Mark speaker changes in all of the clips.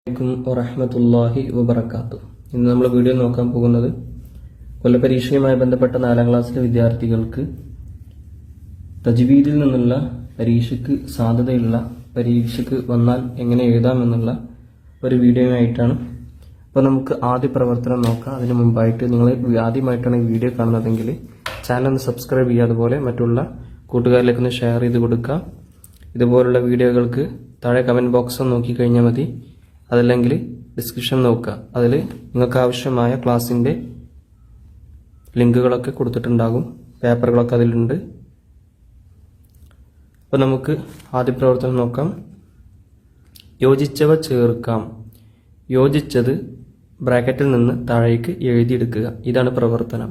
Speaker 1: വറഹ്മത്തുള്ളാഹി വബറകാതുഹു. ഇന്ന് നമ്മൾ വീഡിയോ നോക്കാൻ പോകുന്നത് കൊല്ലപരീക്ഷയുമായി ബന്ധപ്പെട്ട 4ാം ക്ലാസ്സിലെ വിദ്യാർത്ഥികൾക്ക് തജ്വീദിൽ നിന്നുള്ള പരീക്ഷയ്ക്ക് സാധ്യതയുള്ള പരീക്ഷയ്ക്ക് വന്നാൽ എങ്ങനെ എഴുതാമെന്നുള്ള ഒരു വീഡിയോയുമായിട്ടാണ്. അപ്പോൾ നമുക്ക് ആദ്യ പ്രവർത്തനം നോക്കാം. അതിനു മുമ്പായിട്ട് നിങ്ങൾ ആദ്യമായിട്ടാണ് ഈ വീഡിയോ കാണുന്നതെങ്കിൽ ചാനൽ ഒന്ന് സബ്സ്ക്രൈബ് ചെയ്യുക, അതുപോലെ മറ്റുള്ള കൂട്ടുകാരിലേക്ക് ഒന്ന് ഷെയർ ചെയ്ത് കൊടുക്കുക. ഇതുപോലുള്ള വീഡിയോകൾക്ക് താഴെ കമൻറ്റ് ബോക്സ് ഒന്ന് നോക്കിക്കഴിഞ്ഞാൽ മതി, അതല്ലെങ്കിൽ ഡിസ്ക്രിപ്ഷൻ നോക്കുക. അതിൽ നിങ്ങൾക്ക് ആവശ്യമായ ക്ലാസ്സിൻ്റെ ലിങ്കുകളൊക്കെ കൊടുത്തിട്ടുണ്ടാകും, പേപ്പറുകളൊക്കെ അതിലുണ്ട്. അപ്പോൾ നമുക്ക് ആദ്യ പ്രവർത്തനം നോക്കാം. യോജിച്ചവ ചേർക്കാം. യോജിച്ചത് ബ്രാക്കറ്റിൽ നിന്ന് താഴേക്ക് എഴുതിയെടുക്കുക. ഇതാണ് പ്രവർത്തനം.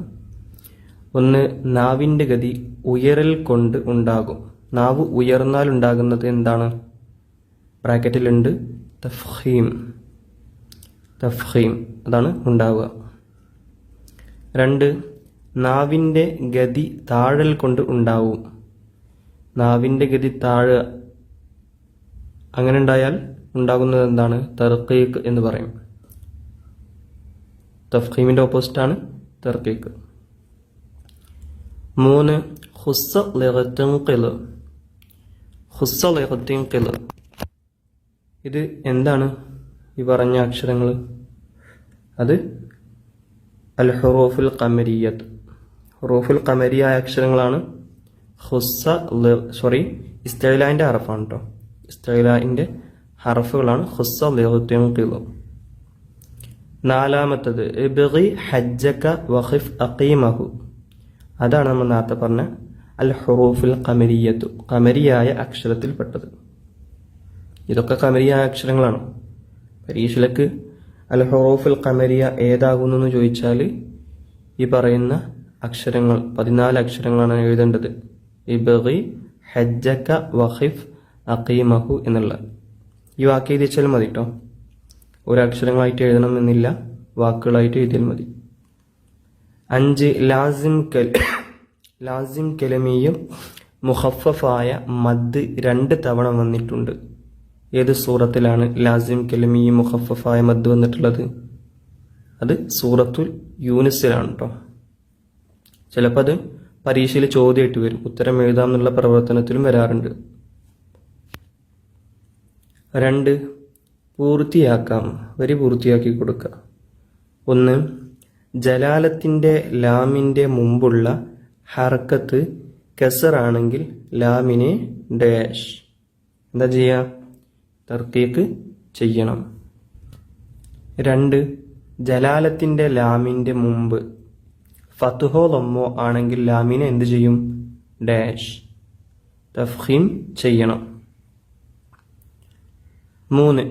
Speaker 1: 1. നാവിൻ്റെ ഗതി ഉയരൽ കൊണ്ട് ഉണ്ടാകും. നാവ് ഉയർന്നാൽ ഉണ്ടാകുന്നത് എന്താണ്? ബ്രാക്കറ്റിലുണ്ട് തഫ്ഖീം. തഫ്ഖീം അതാണ് ഉണ്ടാവുക. 2. നാവിൻ്റെ ഗതി താഴൽ കൊണ്ട് ഉണ്ടാവും. നാവിൻ്റെ ഗതി താഴുക, അങ്ങനെ ഉണ്ടായാൽ ഉണ്ടാകുന്നത് എന്താണ്? തർക്കീക്ക് എന്ന് പറയും. തഫ്ഖീമിൻ്റെ ഓപ്പോസിറ്റാണ് തർക്കീക്ക്. 3. ഖുസ്സ ലിഗ്തിൻഖിൽ. ഖുസ്സ ലിഗ്തിൻഖിൽ, ഇത് എന്താണ്? ഈ പറഞ്ഞ അക്ഷരങ്ങൾ അത് അൽ ഹുറൂഫുൽ ഖമരിയ്യത്ത്. ഹുറൂഫുൽ ഖമരിയായ അക്ഷരങ്ങളാണ് ഇസ്തിഅലാഇന്റെ ഹർഫാണ് കേട്ടോ. ഇസ്തിഅലാഇന്റെ ഹർഫുകളാണ് ഖുസ്സ ലിഗ്തിൻഖിൽ. 4. ഇബ്ഗി ഹജ്ജക വഖിഫ് അഖീമഹു. അതാണ് നമ്മൾ നേരത്തെ പറഞ്ഞ അൽ ഹുറൂഫുൽ ഖമരിയ്യത്ത്, ഖമരിയായ അക്ഷരത്തിൽപ്പെട്ടത്. ഇതൊക്കെ ഖമരിയായ അക്ഷരങ്ങളാണ്. പരീക്ഷയിലേക്ക് അൽ ഹുറൂഫുൽ ഖമരിയ ഏതാകുന്നു ചോദിച്ചാൽ ഈ പറയുന്ന അക്ഷരങ്ങൾ 14 അക്ഷരങ്ങളാണ് എഴുതേണ്ടത്. ഇബ്ഗി ഹജ്ജക വഖിഫ് അഖീമഹു എന്നുള്ള ഈ വാക്ക് എഴുതിച്ചാൽ മതി കേട്ടോ. ഒരു അക്ഷരങ്ങളായിട്ട് എഴുതണമെന്നില്ല, വാക്കുകളായിട്ട് എഴുതിയാൽ മതി. 5. ലാസിം കലമിയും മുഖഫഫായ മദ് 2 തവണ വന്നിട്ടുണ്ട്. ഏത് സൂറത്തിലാണ് ലാസിം കലമിയും മുഖഫഫായ മദ് വന്നിട്ടുള്ളത്? അത് സൂറത്തുൽ യൂനിസിലാണ് കേട്ടോ. ചിലപ്പോൾ അത് പരീക്ഷയിൽ ചോദ്യമായിട്ട് വരും, ഉത്തരം എഴുതാം എന്നുള്ള പ്രവർത്തനത്തിലും വരാറുണ്ട്. 2. പൂർത്തിയാക്കാം. വരി പൂർത്തിയാക്കി കൊടുക്കുക. 1. ജലാലത്തിൻ്റെ ലാമിൻ്റെ മുമ്പുള്ള ഹർക്കത്ത് കസറാണെങ്കിൽ ലാമിനെ ഡാഷ് എന്താ ചെയ്യുക? തർക്കീക്ക് ചെയ്യണം. 2. ജലാലത്തിൻ്റെ ലാമിൻ്റെ മുമ്പ് ഫത്ഹോ ലമ്മോ ആണെങ്കിൽ ലാമിനെ എന്ത് ചെയ്യും? ഡാഷ് തഫ്ഖീം ചെയ്യണം. 3.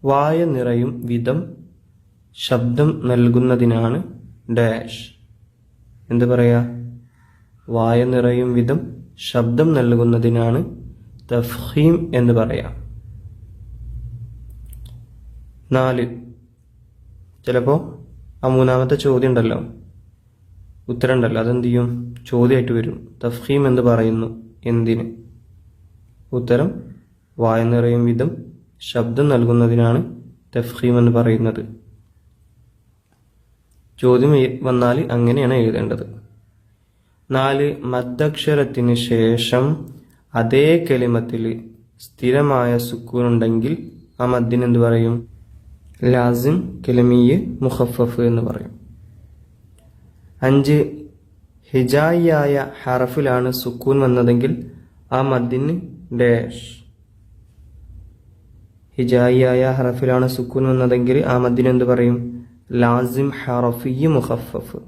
Speaker 1: വായ നിറയും വിധം ശബ്ദം നൽകുന്നതിനാണ് ഡാഷ് എന്ത് പറയാ? വായ നിറയും വിധം ശബ്ദം നൽകുന്നതിനാണ് തഫ്ഖീം എന്ന് പറയാം. 4. ചിലപ്പോൾ ആ 3ാമത്തെ ചോദ്യം ഉണ്ടല്ലോ, ഉത്തരം ഉണ്ടല്ലോ, അതെന്ത് ചെയ്യും? ചോദ്യമായിട്ട് വരും. തഫ്ഖീം എന്ന് പറയുന്നു എന്തിന്? ഉത്തരം വായ നിറയും വിധം ശബ്ദം നൽകുന്നതിനാണ് തഫ്ഖീം എന്ന് പറയുന്നത്. ചോദ്യം വന്നാൽ അങ്ങനെയാണ് എഴുതേണ്ടത്. 4. മദ്ദക്ഷരത്തിന് ശേഷം അതേ കലിമത്തിൽ സ്ഥിരമായ സുക്കൂനുണ്ടെങ്കിൽ ആ മദ്ദിന് എന്ത് പറയും? ലാസിം കലിമിയ് മുഖഫഫ് എന്ന് പറയും. 5. ഹിജായിയായ ഹറഫിലാണ് സുക്കൂൻ വന്നതെങ്കിൽ ആ മദ്ദിന് ഡാഷ്. ഹിജായിയായ ഹറഫിലാണ് സുക്കൂൻ വന്നതെങ്കിൽ ആ മദ്ദിന് എന്ത് പറയും? ലാസിം ഹറഫിയ് മുഖഫഫ്.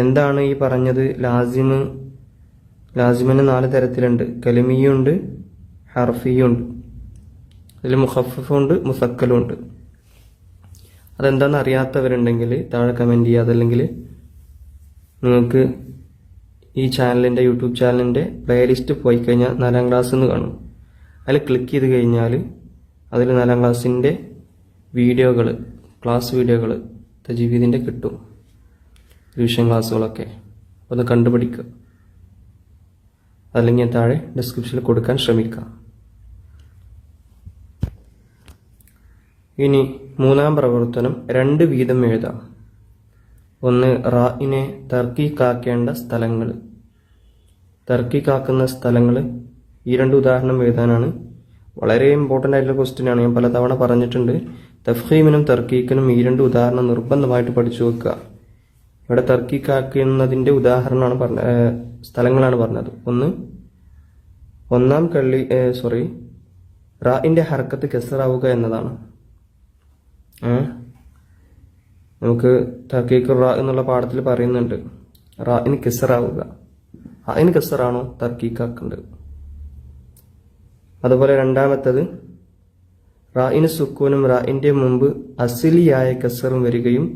Speaker 1: എന്താണ് ഈ പറഞ്ഞത്? ലാസിമിന് 4 തരത്തിലുണ്ട്. കലിമിയുണ്ട്, ഹർഫിയുണ്ട്, അതിൽ മുഖഫഫുണ്ട്, മുസക്കലുണ്ട്. അതെന്താണെന്ന് അറിയാത്തവരുണ്ടെങ്കിൽ താഴെ കമൻറ്റ് ചെയ്യുക. അതല്ലെങ്കിൽ നിങ്ങൾക്ക് ഈ ചാനലിൻ്റെ യൂട്യൂബ് ചാനലിൻ്റെ പ്ലേലിസ്റ്റ് പോയി കഴിഞ്ഞാൽ 4ാം ക്ലാസ് എന്ന് കാണും. അതിൽ ക്ലിക്ക് ചെയ്ത് കഴിഞ്ഞാൽ അതിൽ 4ാം ക്ലാസ്സിൻ്റെ വീഡിയോകൾ, ക്ലാസ് വീഡിയോകൾ തജ്വീദിൻ്റെ കിട്ടും, റിവിഷൻ ക്ലാസ്സുകളൊക്കെ. ഒന്ന് കണ്ടുപിടിക്കുക. അല്ലെങ്കിൽ താഴെ ഡിസ്ക്രിപ്ഷനിൽ കൊടുക്കാൻ ശ്രമിക്കുക. ഇനി മൂന്നാം പ്രവർത്തനം 2 വീതം എഴുതാം. ഒന്ന്, റായിനെ തർക്കീക്കാക്കേണ്ട സ്ഥലങ്ങൾ. തർക്കീക്കാക്കുന്ന സ്ഥലങ്ങൾ ഈ 2 ഉദാഹരണം എഴുതാനാണ്. വളരെ ഇമ്പോർട്ടൻ്റ് ആയിട്ടുള്ള ക്വസ്റ്റ്യൻ ആണ്. ഞാൻ പലതവണ പറഞ്ഞിട്ടുണ്ട്. തഫ്ഹീമിനും തർക്കീക്കിനും ഈ 2 ഉദാഹരണം നിർബന്ധമായിട്ട് പഠിച്ചു വെക്കുക. ഇവിടെ തർക്കീക്കാക്കുന്നതിൻ്റെ സ്ഥലങ്ങളാണ് പറഞ്ഞത്. ഒന്നാം റാഇന്റെ ഹർക്കത്ത് കെസറാവുക എന്നതാണ്. നമുക്ക് തർക്കീഖ് റാ എന്നുള്ള പാഠത്തിൽ പറയുന്നുണ്ട്, റാഇന് കെസറാവുക. റാഇന് കെസറാണോ തർക്കീക്കാക്കേണ്ടത്. അതുപോലെ രണ്ടാമത്തത്, റാഇന് സുക്കൂനും റാഇന്റെ മുമ്പ് അസിലിയായ കെസറും വരികയും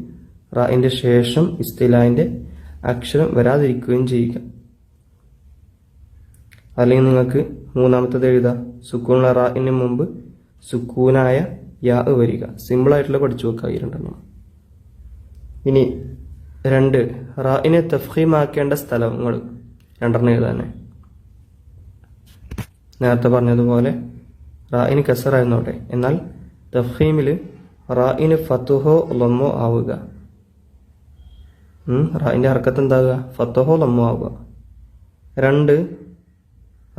Speaker 1: റാഇന്റെ ശേഷം ഇസ്തിലാന്റെ അക്ഷരം വരാതിരിക്കുകയും ചെയ്യുക. അല്ലെങ്കിൽ നിങ്ങൾക്ക് മൂന്നാമത്തത് എഴുതാം, സുക്കൂനുള്ള റാഇന് മുമ്പ് സുക്കൂനായ യാ വരിക. സിമ്പിളായിട്ടുള്ള പഠിച്ചു വെക്കുക ഈ 2 ഇനി 2, റാഇനെ തഫ്ഹീമാക്കേണ്ട സ്ഥലങ്ങൾ 2 എഴുതാനേ. നേരത്തെ പറഞ്ഞതുപോലെ റാഇന് കസറായിരുന്നോട്ടെ, എന്നാൽ തഫ്ഹീമില് റാഇന് ഫത്തുഹോ ലമ്മോ ആവുക. റാഇന്റെ ഹർക്കത്ത് എന്താവുക? ഫത്തുഹോ ലമ്മോ ആവുക. 2,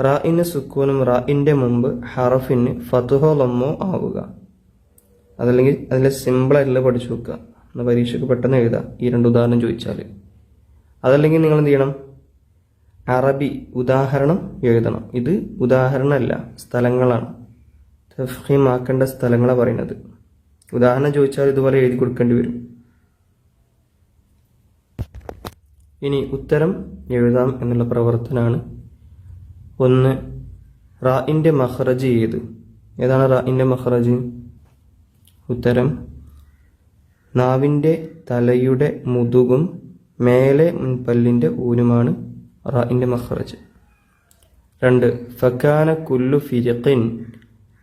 Speaker 1: റാഇന് സുക്കൂനും റാഇന്റെ മുമ്പ് ഹറഫിന് ഫത്തുഹോ ലമ്മോ ആവുക. അതല്ലെങ്കിൽ അതിലെ സിമ്പിളായിട്ടുള്ള പഠിച്ചു വെക്കുക. പരീക്ഷയ്ക്ക് പെട്ടെന്ന് എഴുതാം ഈ 2 ഉദാഹരണം ചോദിച്ചാൽ. അതല്ലെങ്കിൽ നിങ്ങൾ എന്ത് ചെയ്യണം? അറബി ഉദാഹരണം എഴുതണം. ഇത് ഉദാഹരണമല്ല, സ്ഥലങ്ങളാണ്. തഫ്ഹീമാക്കേണ്ട സ്ഥലങ്ങളാണ് പറയുന്നത്. ഉദാഹരണം ചോദിച്ചാൽ ഇതുപോലെ എഴുതി കൊടുക്കേണ്ടി വരും. ഇനി ഉത്തരം എഴുതാം എന്നുള്ള പ്രവർത്തനമാണ്. 1, റാഇന്റെ മഖ്റജ് ഏതാണ് റാഇന്റെ മഖ്റജ്? ഉത്തരം, നാവിന്റെ തലയുടെ മുതുകും മേലെ മുൻപല്ലിന്റെ ഊനുമാണ് റാഇന്റെ മഖ്റജ്. 2, ഫകാന കുല്ലു ഫിരിഖിൻ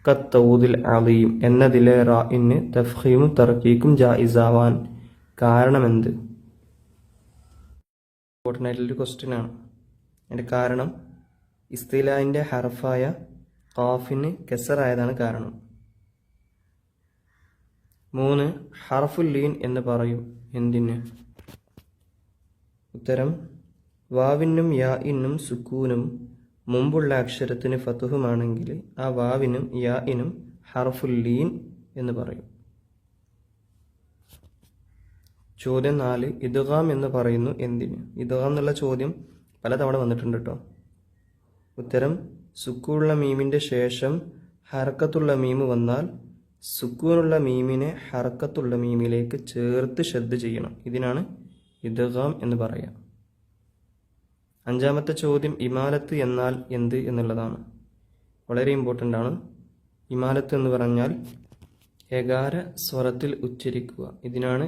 Speaker 1: കത്തൗദിൽ അലീം എന്നതിലെ റാഇന് തഫ്ഹീമും തർക്കീക്കും ജായിസാവാൻ കാരണമെന്ത്? ഇമ്പോർട്ടൻ്റ് ആയിട്ടുള്ളൊരു ക്വസ്റ്റ്യൻ ആണ്. അതിന്റെ കാരണം ഇസ്തിലാന്റെ ഹർഫായ ഖാഫിന് കെസറായതാണ് കാരണം. 3, ഹർഫുൽ ലീൻ എന്ന് പറയും എന്തിന്? ഉത്തരം, വാവിനും യാഇനും സുക്കൂനും മുമ്പുള്ള അക്ഷരത്തിന് ഫതുഹുമാണെങ്കിൽ ആ വാവിനും യാഇനും ഹർഫുൽ ലീൻ എന്ന് പറയും. ചോദ്യം 4, ഇദ്ഗാം എന്ന് പറയുന്നു എന്തിന്? ഇദ്ഗാം എന്നുള്ള ചോദ്യം പലതവണ വന്നിട്ടുണ്ട് കേട്ടോ. ഉത്തരം, സുക്കൂനുള്ള മീമിന്റെ ശേഷം ഹർക്കത്തുള്ള മീമ് വന്നാൽ സുക്കൂനുള്ള മീമിനെ ഹർക്കത്തുള്ള മീമിലേക്ക് ചേർത്ത് ഷദ്ദ് ചെയ്യണം. ഇതിനാണ് ഇദ്ഗാം എന്ന് പറയാം. 5ാമത്തെ ചോദ്യം, ഇമാലത്ത് എന്നാൽ എന്ത് എന്നുള്ളതാണ്. വളരെ ഇമ്പോർട്ടൻ്റ് ആണ്. ഇമാലത്ത് എന്ന് പറഞ്ഞാൽ ഏകാര സ്വരത്തിൽ ഉച്ചരിക്കുക. ഇതിനാണ്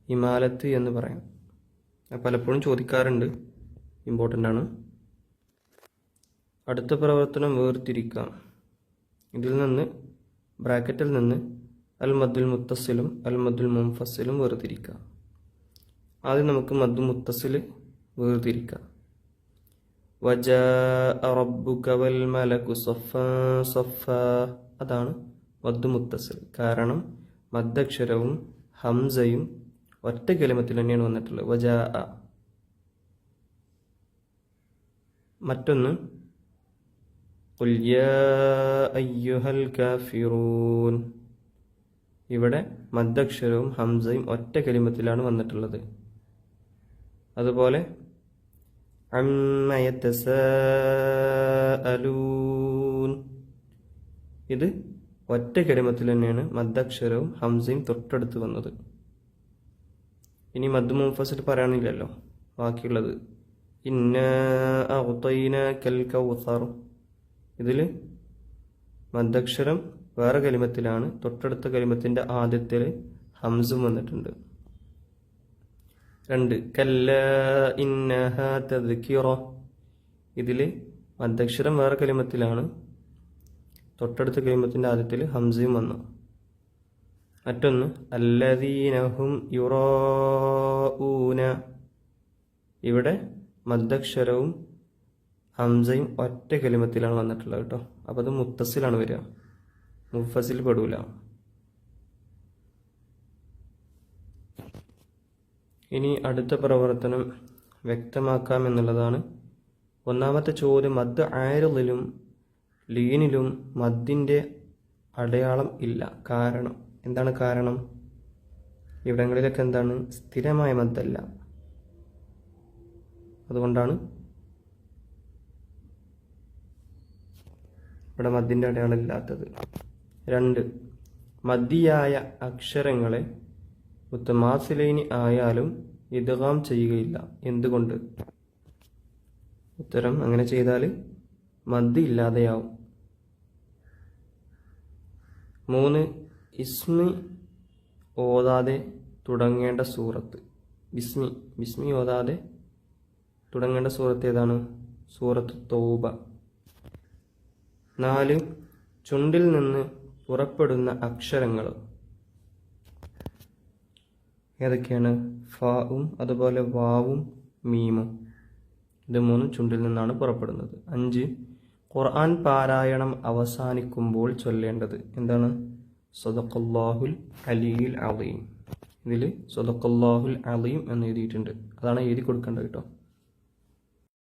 Speaker 1: ഇമാലത്ത് എന്ന് പറയാം. പലപ്പോഴും ചോദിക്കാറുണ്ട്, ഇമ്പോർട്ടൻ്റ് ആണ്. അടുത്ത പ്രവർത്തനം വേർതിരിക്കാം. ഇതിൽ നിന്ന് ബ്രാക്കറ്റിൽ നിന്ന് അൽ മദ്ദുൽ മുത്തസിലും അൽ മദ്ദുൽ മുൻഫസിലും വേർതിരിക്കാം. ആദ്യം നമുക്ക് മദ്ദു മുത്തസിൽ വേർതിരിക്കാം. വജാഅ റബ്ബുക വൽ മലകു സഫാ സഫാ, അതാണ് മദ്ദു മുത്തസിൽ. കാരണം മദ്ദക്ഷരവും ഹംസയും ഒറ്റ കലിമത്തിൽ തന്നെയാണ് വന്നിട്ടുള്ളത്, വജാഅ. മറ്റൊന്ന് ഖുൽ യാ അയ്യുഹൽ കാഫിറൂൻ, ഇവിടെ മദ്ദക്ഷരവും ഹംസയും ഒറ്റ കലിമത്തിലാണ് വന്നിട്ടുള്ളത്. അതുപോലെ അമ്മ യതസാഅലൂൻ, ഇത് ഒറ്റ കലിമത്തിൽ തന്നെയാണ് മദ്ദക്ഷരവും ഹംസയും തൊട്ടടുത്ത് വന്നത്. ഇനി മദ്ദു മുൻഫസിൽ പറയാനില്ലല്ലോ, ബാക്കിയുള്ളത് ഇന്നാ അഅ്തൈനാകൽ കൗസർ, ഇതിൽ മദ്ദക്ഷരം വേറെ കലിമത്തിലാണ്, തൊട്ടടുത്ത കലിമത്തിന്റെ ആദ്യത്തിൽ ഹംസും വന്നിട്ടുണ്ട്. 2 കല്ലാ ഇന്നഹാ തദ്കിറ, ഇതിൽ മദ്ദക്ഷരം വേറെ കലിമത്തിലാണ്, തൊട്ടടുത്ത കലിമത്തിന്റെ ആദ്യത്തിൽ ഹംസയും വന്നു. മറ്റൊന്ന് അല്ലദീനഹും യുറാഊന, ഇവിടെ മദ്ദക്ഷരവും ഹംസയും ഒറ്റ കലിമത്തിലാണ് വന്നിട്ടുള്ളത് കേട്ടോ. അപ്പോൾ അത് മുത്തസിലാണ് വരിക, മുഫസിൽ പെടൂല. ഇനി അടുത്ത പ്രവർത്തനം വ്യക്തമാക്കാം എന്നുള്ളതാണ്. ഒന്നാമത്തെ ചോദ്യം, മദ് ആരിളിലും ലീനിലും മദ്ദിൻ്റെ അടയാളം ഇല്ല. കാരണം എന്താണ്? കാരണം ഇവിടങ്ങളിലൊക്കെ എന്താണ്? സ്ഥിരമായ മദ്ദല്ല, അതുകൊണ്ടാണ് ഇവിടെ മദ്ദിൻ്റെ അടയാളം ഇല്ലാത്തത്. 2, മദ്ദിയായ അക്ഷരങ്ങളെ മുത്തമാസിലൈനി ആയാലും ഇദ്ഗാം ചെയ്യുകയില്ല. എന്തുകൊണ്ട്? ഉത്തരം, അങ്ങനെ ചെയ്താൽ മദ്ദ് ഇല്ലാതെയാവും. 3, ഇസ്മി ഓതാതെ തുടങ്ങേണ്ട സൂറത്ത്. ബിസ്മി ഓതാതെ തുടങ്ങേണ്ട സൂറത്ത് ഏതാണ്? സൂറത്ത് തൗബ. 4, ചുണ്ടിൽ നിന്ന് പുറപ്പെടുന്ന അക്ഷരങ്ങൾ ഏതൊക്കെയാണ്? ഫാവും അതുപോലെ വാവും മീമും. ഇത് 3 ചുണ്ടിൽ നിന്നാണ് പുറപ്പെടുന്നത്. 5, ഖുർആൻ പാരായണം അവസാനിക്കുമ്പോൾ ചൊല്ലേണ്ടത് എന്താണ്? സദഖല്ലാഹുൽ അലിയുൽ അളീം. ഇതിൽ സദഖല്ലാഹുൽ അളീം എന്ന് എഴുതിയിട്ടുണ്ട്, അതാണ് എഴുതി കൊടുക്കേണ്ടത് കേട്ടോ.